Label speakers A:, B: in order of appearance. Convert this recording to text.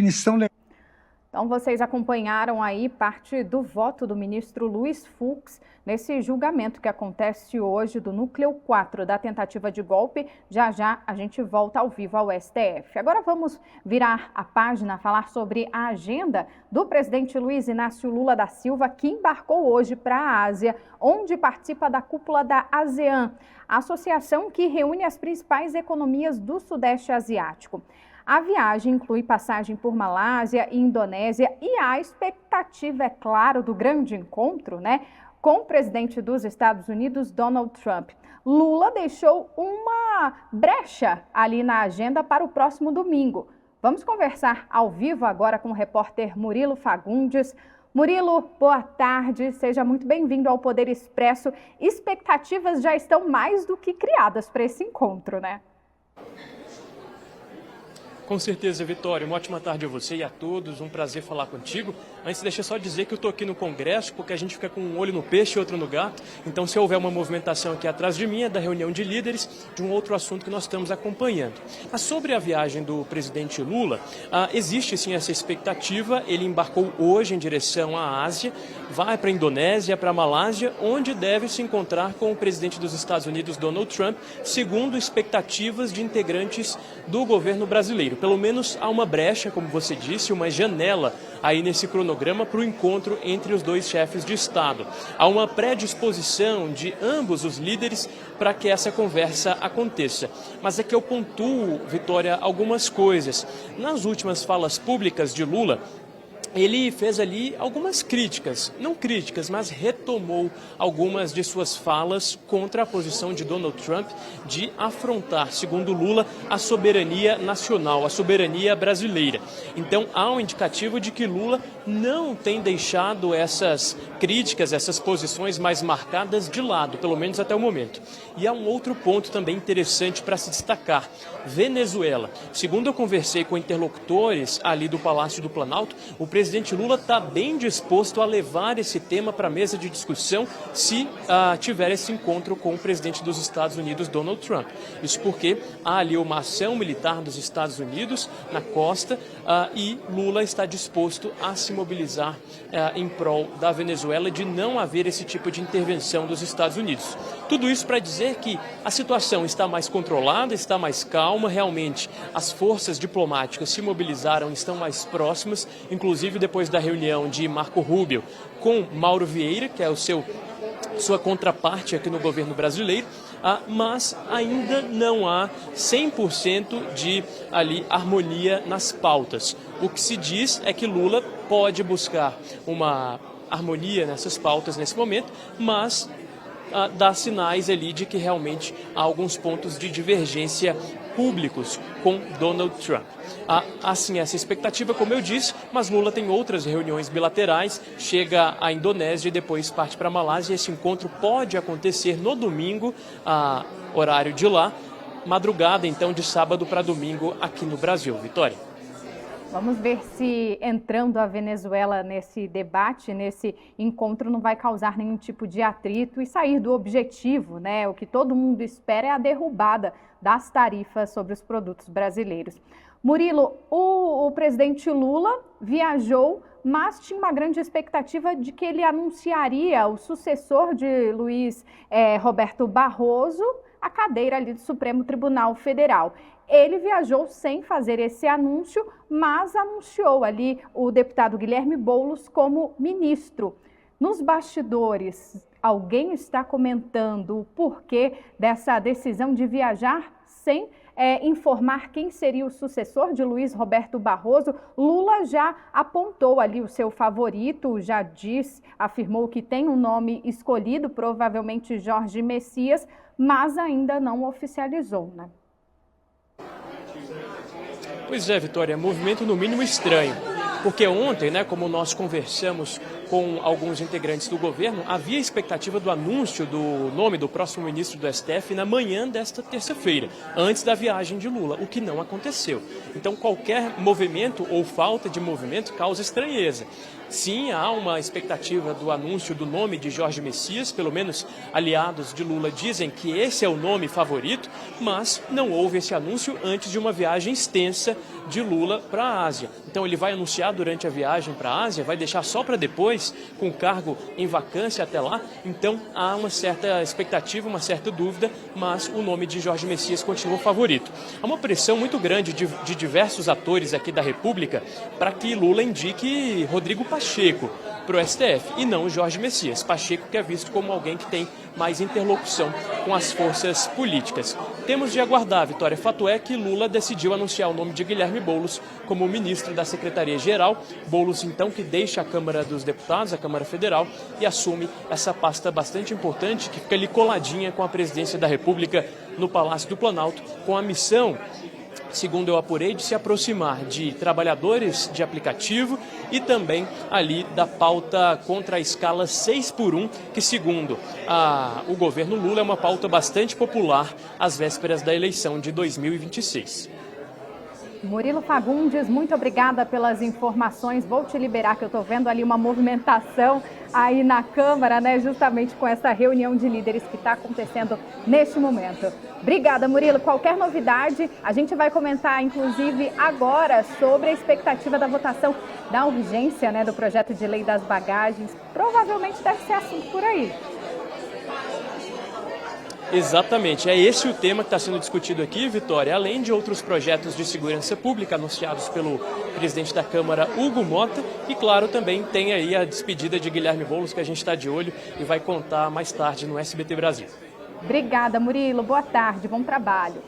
A: definição legal.
B: Então, vocês acompanharam aí parte do voto do ministro Luiz Fux nesse julgamento que acontece hoje do núcleo 4 da tentativa de golpe. Já já a gente volta ao vivo ao STF. Agora vamos virar a página, falar sobre a agenda do presidente Luiz Inácio Lula da Silva, que embarcou hoje para a Ásia, onde participa da cúpula da ASEAN, a associação que reúne as principais economias do Sudeste Asiático. A viagem inclui passagem por Malásia e Indonésia e a expectativa, é claro, do grande encontro, com o presidente dos Estados Unidos, Donald Trump. Lula deixou uma brecha ali na agenda para o próximo domingo. Vamos conversar ao vivo agora com o repórter Murilo Fagundes. Murilo, boa tarde, seja muito bem-vindo ao Poder Expresso. Expectativas já estão mais do que criadas para esse encontro, né?
C: Com certeza, Vitória. Uma ótima tarde a você e a todos. Um prazer falar contigo. Antes, deixa eu só dizer que eu estou aqui no Congresso, porque a gente fica com um olho no peixe e outro no gato. Então, se houver uma movimentação aqui atrás de mim, é da reunião de líderes de um outro assunto que nós estamos acompanhando. Mas sobre a viagem do presidente Lula, existe sim essa expectativa. Ele embarcou hoje em direção à Ásia, vai para a Indonésia, para a Malásia, onde deve se encontrar com o presidente dos Estados Unidos, Donald Trump, segundo expectativas de integrantes do governo brasileiro. Pelo menos há uma brecha, como você disse, uma janela aí nesse cronograma para o encontro entre os dois chefes de Estado. Há uma predisposição de ambos os líderes para que essa conversa aconteça. Mas é que eu pontuo, Vitória, algumas coisas. Nas últimas falas públicas de Lula, ele fez ali algumas críticas, não críticas, mas retomou algumas de suas falas contra a posição de Donald Trump de afrontar, segundo Lula, a soberania nacional, a soberania brasileira. Então há um indicativo de que Lula não tem deixado essas críticas, essas posições mais marcadas de lado, pelo menos até o momento. E há um outro ponto também interessante para se destacar: Venezuela. Segundo eu conversei com interlocutores ali do Palácio do Planalto, o presidente Lula está bem disposto a levar esse tema para a mesa de discussão se tiver esse encontro com o presidente dos Estados Unidos, Donald Trump. Isso porque há ali uma ação militar dos Estados Unidos na costa e Lula está disposto a se mobilizar em prol da Venezuela, de não haver esse tipo de intervenção dos Estados Unidos. Tudo isso para dizer que a situação está mais controlada, está mais calma, realmente as forças diplomáticas se mobilizaram, estão mais próximas, inclusive depois da reunião de Marco Rubio com Mauro Vieira, que é sua contraparte aqui no governo brasileiro, mas ainda não há 100% de harmonia nas pautas. O que se diz é que Lula pode buscar uma harmonia nessas pautas nesse momento, mas dá sinais ali de que realmente há alguns pontos de divergência públicos com Donald Trump. Há, assim, essa expectativa, como eu disse, mas Lula tem outras reuniões bilaterais, chega à Indonésia e depois parte para a Malásia. Esse encontro pode acontecer no domingo, horário de lá, madrugada então de sábado para domingo aqui no Brasil. Vitória.
B: Vamos ver se entrando a Venezuela nesse debate, nesse encontro, não vai causar nenhum tipo de atrito e sair do objetivo, né? O que todo mundo espera é a derrubada das tarifas sobre os produtos brasileiros. Murilo, o presidente Lula viajou, mas tinha uma grande expectativa de que ele anunciaria o sucessor de Luiz Roberto Barroso à cadeira ali do Supremo Tribunal Federal. Ele viajou sem fazer esse anúncio, mas anunciou ali o deputado Guilherme Boulos como ministro. Nos bastidores, alguém está comentando o porquê dessa decisão de viajar sem informar quem seria o sucessor de Luiz Roberto Barroso? Lula já apontou ali o seu favorito, já afirmou que tem um nome escolhido, provavelmente Jorge Messias, mas ainda não oficializou, né?
C: Pois é, Vitória, movimento no mínimo estranho, porque ontem, como nós conversamos com alguns integrantes do governo, havia expectativa do anúncio do nome do próximo ministro do STF na manhã desta terça-feira, antes da viagem de Lula, o que não aconteceu. Então, qualquer movimento ou falta de movimento causa estranheza. Sim, há uma expectativa do anúncio do nome de Jorge Messias, pelo menos aliados de Lula dizem que esse é o nome favorito, mas não houve esse anúncio antes de uma viagem extensa de Lula para a Ásia. Então ele vai anunciar durante a viagem para a Ásia, vai deixar só para depois, com o cargo em vacância até lá. Então há uma certa expectativa, uma certa dúvida, mas o nome de Jorge Messias continua favorito. Há uma pressão muito grande de diversos atores aqui da República para que Lula indique Rodrigo Pacheco para o STF e não Jorge Messias. Pacheco que é visto como alguém que tem mais interlocução com as forças políticas. Temos de aguardar, Vitória. Fato é que Lula decidiu anunciar o nome de Guilherme Boulos como ministro da Secretaria-Geral. Boulos, então, que deixa a Câmara dos Deputados, a Câmara Federal, e assume essa pasta bastante importante que fica ali coladinha com a presidência da República no Palácio do Planalto, com a missão, segundo eu apurei, de se aproximar de trabalhadores de aplicativo e também ali da pauta contra a escala 6x1, que segundo o governo Lula é uma pauta bastante popular às vésperas da eleição de 2026.
B: Murilo Fagundes, muito obrigada pelas informações. Vou te liberar, que eu estou vendo ali uma movimentação aí na Câmara, né? Justamente com essa reunião de líderes que está acontecendo neste momento. Obrigada, Murilo. Qualquer novidade, a gente vai comentar, inclusive, agora sobre a expectativa da votação da urgência, né, do projeto de lei das bagagens. Provavelmente deve ser assunto por aí.
C: Exatamente, é esse o tema que está sendo discutido aqui, Vitória, além de outros projetos de segurança pública anunciados pelo presidente da Câmara, Hugo Mota, e claro, também tem aí a despedida de Guilherme Boulos, que a gente está de olho e vai contar mais tarde no SBT Brasil.
B: Obrigada, Murilo. Boa tarde, bom trabalho.